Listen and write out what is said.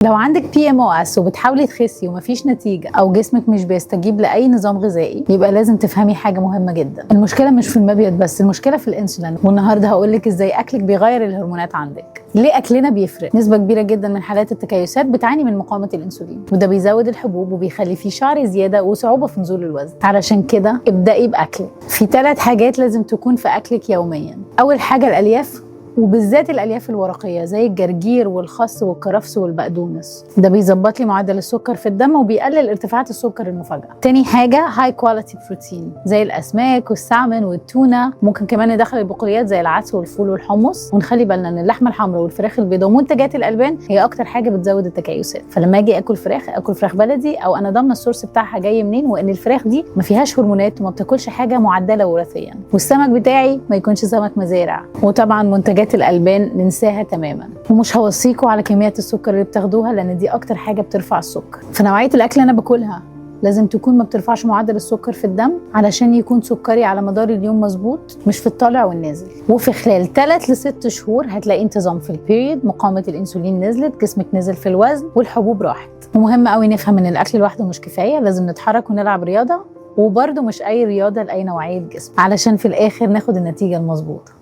لو عندك PMOS وبتحاولي تخسي ومفيش نتيجة أو جسمك مش بيستجيب لأي نظام غذائي، يبقى لازم تفهمي حاجة مهمة جدا. المشكلة مش في المبيض بس، المشكلة في الانسولين. والنهاردة هقولك ازاي أكلك بيغير الهرمونات عندك. ليه أكلنا بيفرق؟ نسبة كبيرة جدا من حالات التكيسات بتعاني من مقاومة الانسولين، وده بيزود الحبوب وبيخلي فيه شعر زيادة وصعوبة في نزول الوزن. علشان كده ابدأي بأكلك. في 3 حاجات لازم تكون في أكلك يوميا. أول حاجة الألياف، وبالذات الالياف الورقيه زي الجرجير والخس والكرفس والبقدونس. ده بيظبط لي معدل السكر في الدم وبيقلل ارتفاعات السكر المفاجئه. تاني حاجه هاي كواليتي بروتين زي الاسماك والسالمون والتونه. ممكن كمان ندخل البقوليات زي العدس والفول والحمص. ونخلي بالنا ان اللحمه الحمراء والفراخ البيضاء ومنتجات الالبان هي اكتر حاجه بتزود التكيسات. فلما اجي اكل فراخ بلدي او انا ضامنه السورس بتاعها جاي منين، وان الفراخ دي ما فيهاش هرمونات وما بتاكلش حاجه معدله وراثيا. والسمك بتاعي ما يكونش سمك مزارع. وطبعا منتجات الألبان ننساها تماما. ومش هوصيكوا على كميات السكر اللي بتاخدوها لأن دي أكتر حاجة بترفع السكر. فنوعية الأكل اللي أنا باكلها لازم تكون ما بترفعش معدل السكر في الدم علشان يكون سكري على مدار اليوم مظبوط، مش في الطالع والنازل. وفي خلال 3 ل6 شهور هتلاقي انتظام في البيريد، مقاومة الانسولين نزلت، جسمك نزل في الوزن والحبوب راحت. ومهم قوي نفهم ان الاكل لوحده مش كفاية، لازم نتحرك ونلعب رياضة، وبرده مش اي رياضة لأي نوعية جسم علشان في الاخر ناخد النتيجة المظبوطة.